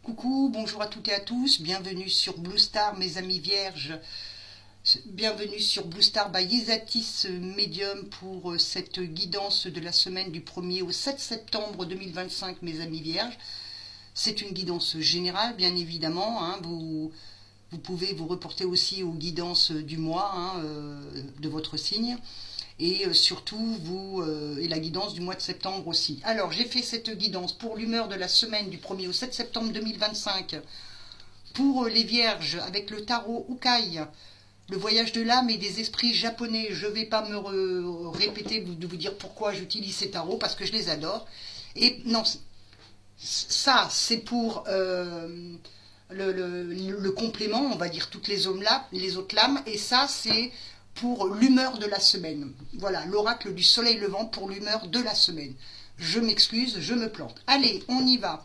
Coucou, bonjour à toutes et à tous, bienvenue sur Blue Star, mes amis vierges, bienvenue sur Blue Star by Isatis Medium pour cette guidance de la semaine du 1er au 7 septembre 2025, mes amis vierges. C'est une guidance générale, bien évidemment, hein, vous pouvez vous reporter aussi aux guidances du mois de votre signe. Et surtout et la guidance du mois de septembre aussi. Alors j'ai fait cette guidance pour l'humeur de la semaine du 1er au 7 septembre 2025 pour les vierges avec le tarot Ukai, le voyage de l'âme et des esprits japonais. Je ne vais pas me répéter de vous dire pourquoi j'utilise ces tarots parce que je les adore. Et non, ça c'est pour le complément, on va dire toutes les autres lames, et ça c'est pour l'humeur de la semaine. Voilà, l'oracle du soleil levant pour l'humeur de la semaine. Je m'excuse, je me plante. Allez, on y va.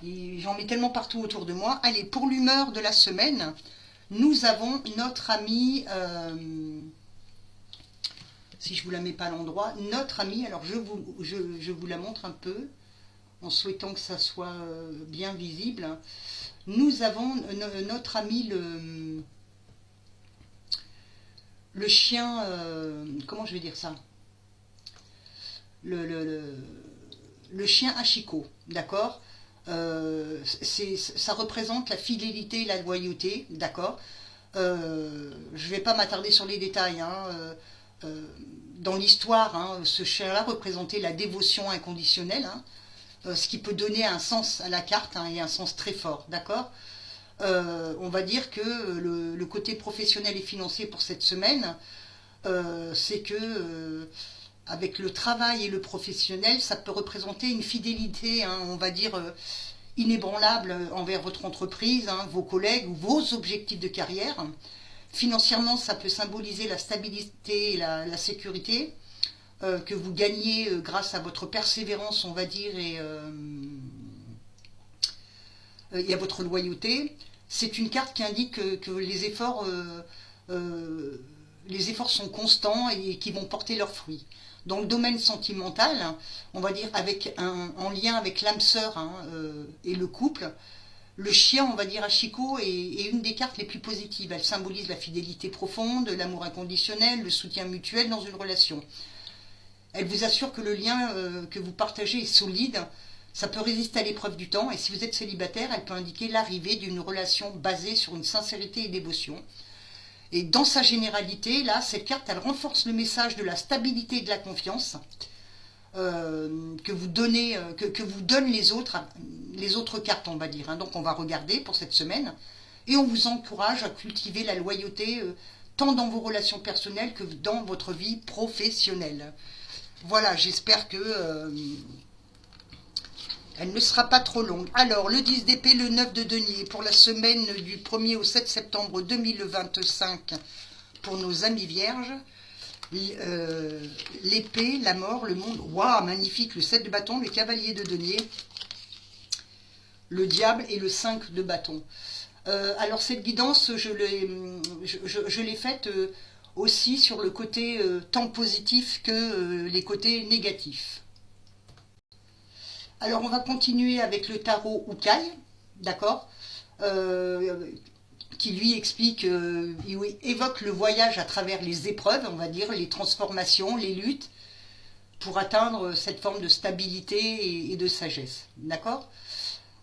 J'en mets tellement partout autour de moi. Allez, pour l'humeur de la semaine, nous avons notre ami, si je ne vous la mets pas à l'endroit, notre ami, alors je vous la montre un peu, en souhaitant que ça soit bien visible. Nous avons notre ami le chien, comment je vais dire ça, le chien Hachiko, d'accord, ça représente la fidélité et la loyauté, d'accord. Je ne vais pas m'attarder sur les détails, dans l'histoire, ce chien-là représentait la dévotion inconditionnelle, ce qui peut donner un sens à la carte, et un sens très fort, d'accord. On va dire que le côté professionnel et financier pour cette semaine, c'est que avec le travail et le professionnel, ça peut représenter une fidélité, on va dire, inébranlable envers votre entreprise, vos collègues ou vos objectifs de carrière. Financièrement, ça peut symboliser la stabilité et la sécurité que vous gagnez grâce à votre persévérance, on va dire, et à votre loyauté. C'est une carte qui indique que les efforts sont constants et qui vont porter leurs fruits. Dans le domaine sentimental, on va dire en lien avec l'âme sœur et le couple, le chien, on va dire Hachiko, est une des cartes les plus positives. Elle symbolise la fidélité profonde, l'amour inconditionnel, le soutien mutuel dans une relation. Elle vous assure que le lien que vous partagez est solide. Ça peut résister à l'épreuve du temps, et si vous êtes célibataire, elle peut indiquer l'arrivée d'une relation basée sur une sincérité et dévotion. Et dans sa généralité, là, cette carte, elle renforce le message de la stabilité et de la confiance que vous donnent les autres cartes, on va dire. Donc on va regarder pour cette semaine, et on vous encourage à cultiver la loyauté tant dans vos relations personnelles que dans votre vie professionnelle. Voilà, j'espère que... elle ne sera pas trop longue. Alors, le 10 d'épée, le 9 de denier, pour la semaine du 1er au 7 septembre 2025, pour nos amis vierges. L'épée, la mort, le monde. Waouh, magnifique, le 7 de bâton, le cavalier de denier, le diable et le 5 de bâton. Alors, cette guidance, je l'ai faite aussi sur le côté tant positif que les côtés négatifs. Alors, on va continuer avec le tarot Ukai, d'accord, qui lui explique, il évoque le voyage à travers les épreuves, on va dire, les transformations, les luttes, pour atteindre cette forme de stabilité et de sagesse, d'accord.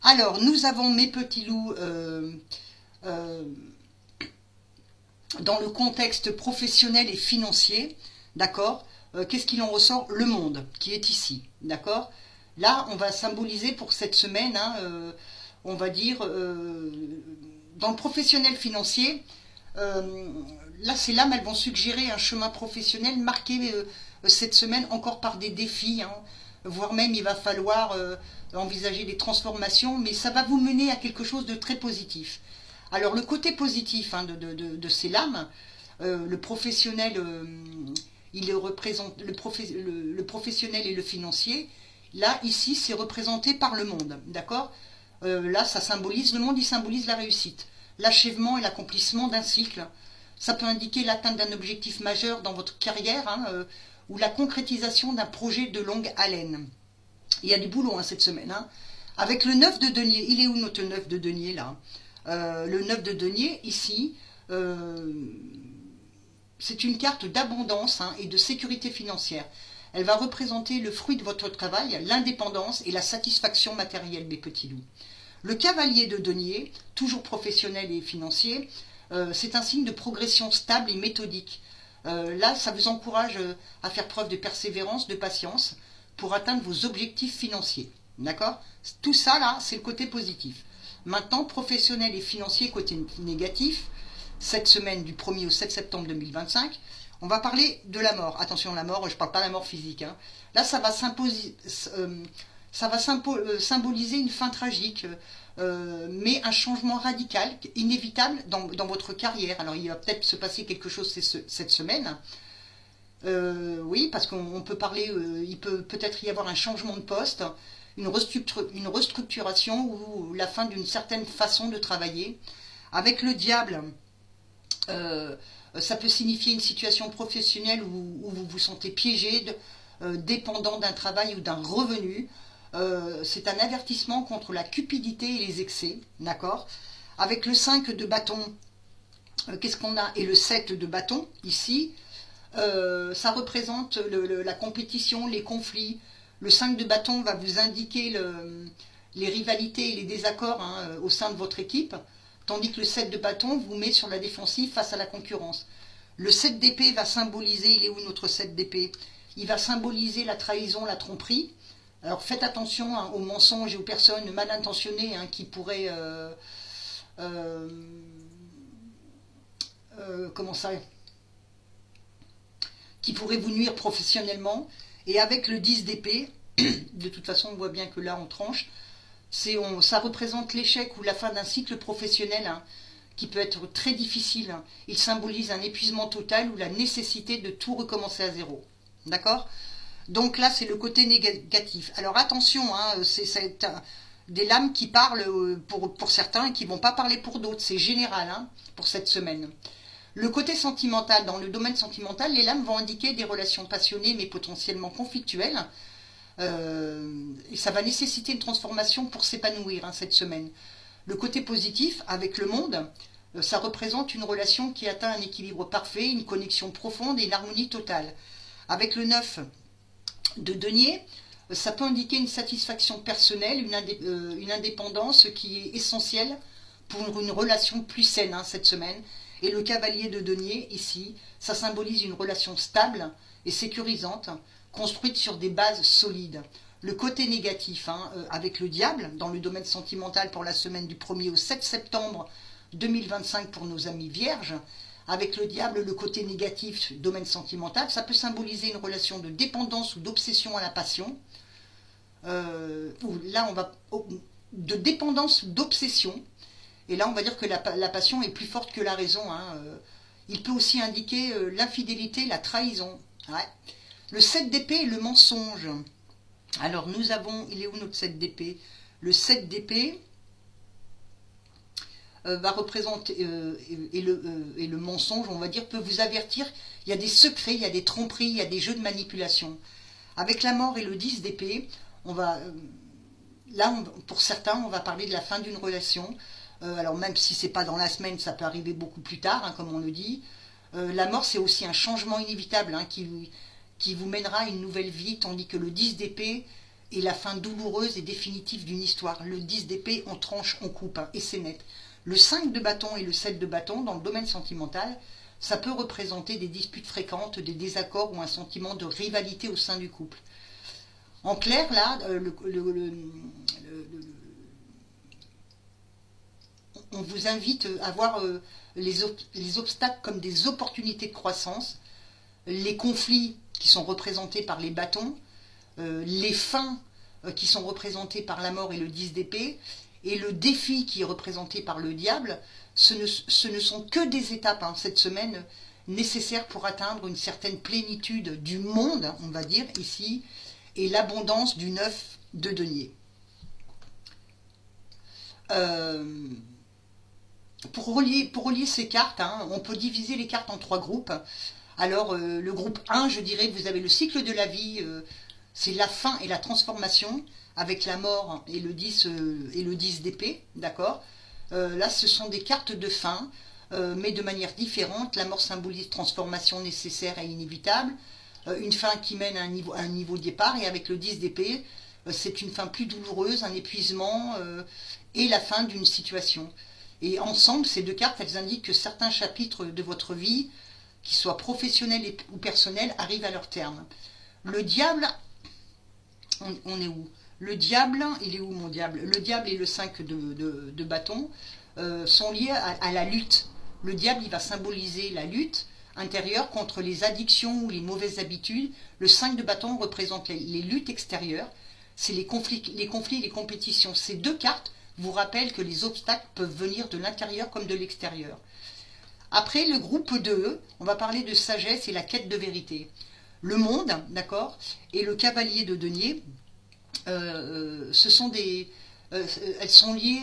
Alors, nous avons mes petits loups dans le contexte professionnel et financier, d'accord. Qu'est-ce qu'il en ressort? Le monde, qui est ici, d'accord. Là, on va symboliser pour cette semaine, on va dire, dans le professionnel financier, là, ces lames, elles vont suggérer un chemin professionnel marqué cette semaine encore par des défis, voire même il va falloir envisager des transformations, mais ça va vous mener à quelque chose de très positif. Alors, le côté positif de ces lames, le professionnel, il représente le professionnel et le financier. Là, ici, c'est représenté par le monde, d'accord. Là, ça symbolise, le monde, il symbolise la réussite, l'achèvement et l'accomplissement d'un cycle. Ça peut indiquer l'atteinte d'un objectif majeur dans votre carrière, ou la concrétisation d'un projet de longue haleine. Il y a du boulot cette semaine. Avec le 9 de denier, il est où notre 9 de denier là? Le 9 de denier, ici, c'est une carte d'abondance hein, et de sécurité financière. Elle va représenter le fruit de votre travail, l'indépendance et la satisfaction matérielle, mes petits loups. Le cavalier de denier, toujours professionnel et financier, c'est un signe de progression stable et méthodique. Là, ça vous encourage à faire preuve de persévérance, de patience pour atteindre vos objectifs financiers. D'accord? Tout ça, là, c'est le côté positif. Maintenant, professionnel et financier, côté négatif, cette semaine du 1er au 7 septembre 2025, on va parler de la mort. Attention, la mort, je ne parle pas de la mort physique. Hein. Là, ça va symboliser une fin tragique, mais un changement radical, inévitable dans votre carrière. Alors, il va peut-être se passer quelque chose cette semaine. Oui, parce qu'on peut parler, il peut peut-être y avoir un changement de poste, une restructuration ou la fin d'une certaine façon de travailler. Avec le diable, ça peut signifier une situation professionnelle où vous vous sentez piégé, dépendant d'un travail ou d'un revenu. C'est un avertissement contre la cupidité et les excès, d'accord? Avec le 5 de bâton, qu'est-ce qu'on a? Et le 7 de bâton, ici, ça représente la compétition, les conflits. Le 5 de bâton va vous indiquer les rivalités et les désaccords hein, au sein de votre équipe, tandis que le 7 de bâton vous met sur la défensive face à la concurrence. Le 7 d'épée va symboliser, il est où notre 7 d'épée? Il va symboliser la trahison, la tromperie. Alors faites attention hein, aux mensonges et aux personnes mal intentionnées hein, qui pourraient... comment ça? Qui pourraient vous nuire professionnellement. Et avec le 10 d'épée, de toute façon on voit bien que là on tranche, ça représente l'échec ou la fin d'un cycle professionnel hein, qui peut être très difficile. Hein. Il symbolise un épuisement total ou la nécessité de tout recommencer à zéro. D'accord? Donc là c'est le côté négatif. Alors attention, hein, c'est des lames qui parlent pour certains et qui ne vont pas parler pour d'autres. C'est général hein, pour cette semaine. Le côté sentimental, dans le domaine sentimental, les lames vont indiquer des relations passionnées mais potentiellement conflictuelles. Et ça va nécessiter une transformation pour s'épanouir hein, cette semaine. Le côté positif, avec le monde, ça représente une relation qui atteint un équilibre parfait, une connexion profonde et une harmonie totale. Avec le 9 de denier, ça peut indiquer une satisfaction personnelle, une indépendance qui est essentielle pour une relation plus saine hein, cette semaine. Et le cavalier de denier, ici, ça symbolise une relation stable et sécurisante, construite sur des bases solides. Le côté négatif, hein, avec le diable, dans le domaine sentimental pour la semaine du 1er au 7 septembre 2025 pour nos amis vierges, avec le diable, le côté négatif, domaine sentimental, ça peut symboliser une relation de dépendance ou d'obsession à la passion. Là, on va de dépendance ou d'obsession. Et là, on va dire que la passion est plus forte que la raison. Hein. Il peut aussi indiquer l'infidélité, la trahison. Ouais. Le 7 d'épée et le mensonge. Alors, nous avons... Il est où notre 7 d'épée? Le 7 d'épée va représenter... et le mensonge, on va dire, peut vous avertir. Il y a des secrets, il y a des tromperies, il y a des jeux de manipulation. Avec la mort et le 10 d'épée, on va... Là, pour certains, on va parler de la fin d'une relation. Alors même si c'est pas dans la semaine, ça peut arriver beaucoup plus tard, hein, comme on le dit. La mort, c'est aussi un changement inévitable hein, qui vous mènera à une nouvelle vie, tandis que le 10 d'épée est la fin douloureuse et définitive d'une histoire. Le 10 d'épée, on tranche, on coupe, hein, et c'est net. Le 5 de bâton et le 7 de bâton, dans le domaine sentimental, ça peut représenter des disputes fréquentes, des désaccords ou un sentiment de rivalité au sein du couple. En clair, là, on vous invite à voir les obstacles comme des opportunités de croissance, les conflits qui sont représentés par les bâtons, les fins qui sont représentées par la mort et le 10 d'épée, et le défi qui est représenté par le diable. Ce ne sont que des étapes hein, cette semaine nécessaires pour atteindre une certaine plénitude du monde, on va dire ici, et l'abondance du 9 de denier. Pour relier ces cartes, hein, on peut diviser les cartes en 3 groupes. Alors, le groupe 1, je dirais, vous avez le cycle de la vie, c'est la fin et la transformation avec la mort et le 10 d'épée, d'accord. Là, ce sont des cartes de fin, mais de manière différente. La mort symbolise transformation nécessaire et inévitable, une fin qui mène à un niveau de départ, et avec le 10 d'épée, c'est une fin plus douloureuse, un épuisement et la fin d'une situation. Et ensemble, ces deux cartes, elles indiquent que certains chapitres de votre vie, qu'ils soient professionnels ou personnels, arrivent à leur terme. Le diable, on est où? Le diable, il est où mon diable? Le diable et le 5 de bâton sont liés à la lutte. Le diable, il va symboliser la lutte intérieure contre les addictions ou les mauvaises habitudes. Le 5 de bâton représente les luttes extérieures. C'est les conflits et les compétitions. Ces deux cartes vous rappellent que les obstacles peuvent venir de l'intérieur comme de l'extérieur. Après, le groupe 2, on va parler de sagesse et la quête de vérité. Le monde, d'accord, et le cavalier de denier, ce sont elles sont liées,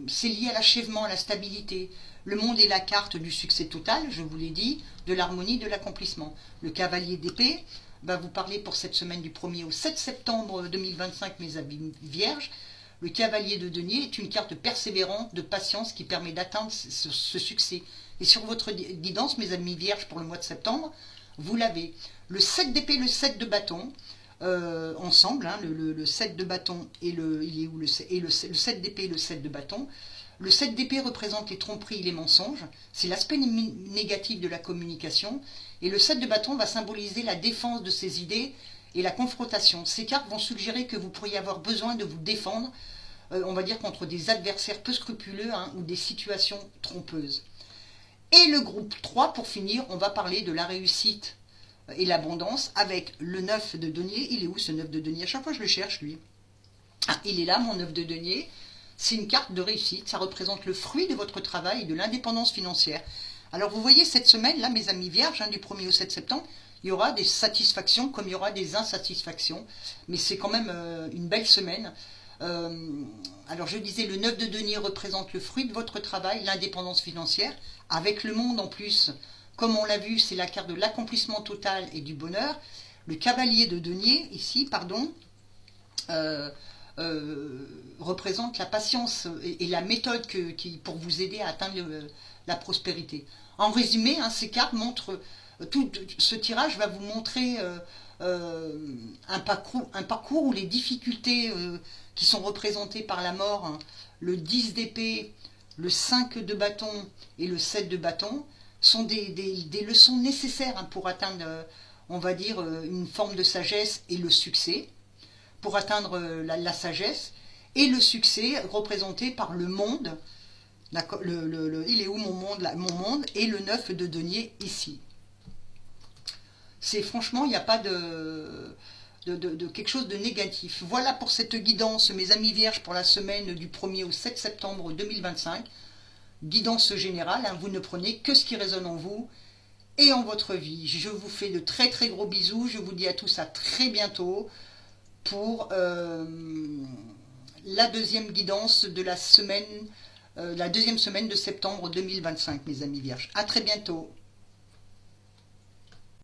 c'est lié à l'achèvement, à la stabilité. Le monde est la carte du succès total, je vous l'ai dit, de l'harmonie, de l'accomplissement. Le cavalier d'épée va vous parler pour cette semaine du 1er au 7 septembre 2025, mes amis vierges. Le cavalier de denier est une carte persévérante, de patience qui permet d'atteindre ce succès. Et sur votre guidance, mes amis vierges, pour le mois de septembre, vous l'avez. Le 7 d'épée, le 7 de bâton, ensemble, hein, le 7 de bâton et le 7 d'épée et le 7 de bâton. Le 7 d'épée représente les tromperies et les mensonges, c'est l'aspect négatif de la communication, et le 7 de bâton va symboliser la défense de ses idées et la confrontation. Ces cartes vont suggérer que vous pourriez avoir besoin de vous défendre, on va dire contre des adversaires peu scrupuleux, hein, ou des situations trompeuses. Et le groupe 3, pour finir, on va parler de la réussite et l'abondance avec le 9 de denier. Il est où ce 9 de denier? À chaque fois je le cherche, lui. Ah, il est là, mon 9 de denier. C'est une carte de réussite, ça représente le fruit de votre travail et de l'indépendance financière. Alors vous voyez, cette semaine, là, mes amis vierges, hein, du 1er au 7 septembre, il y aura des satisfactions comme il y aura des insatisfactions. Mais c'est quand même une belle semaine. Alors je disais, le 9 de denier représente le fruit de votre travail, l'indépendance financière, avec le monde en plus. Comme on l'a vu, c'est la carte de l'accomplissement total et du bonheur. Le cavalier de denier, ici, pardon, représente la patience et la méthode pour vous aider à atteindre la prospérité. En résumé, hein, ces cartes montrent, tout ce tirage va vous montrer un parcours où les difficultés qui sont représentées par la mort, hein, le 10 d'épée, le 5 de bâton et le 7 de bâton, sont des leçons nécessaires, hein, pour atteindre, on va dire, une forme de sagesse et le succès, pour atteindre la sagesse et le succès représenté par le monde. Il est où mon monde là? Mon monde et le 9 de denier ici. C'est franchement, il n'y a pas de quelque chose de négatif. Voilà pour cette guidance, mes amis vierges, pour la semaine du 1er au 7 septembre 2025. Guidance générale, hein, vous ne prenez que ce qui résonne en vous et en votre vie. Je vous fais de très très gros bisous. Je vous dis à tous à très bientôt pour la deuxième guidance de la deuxième semaine de septembre 2025, mes amis vierges. À très bientôt.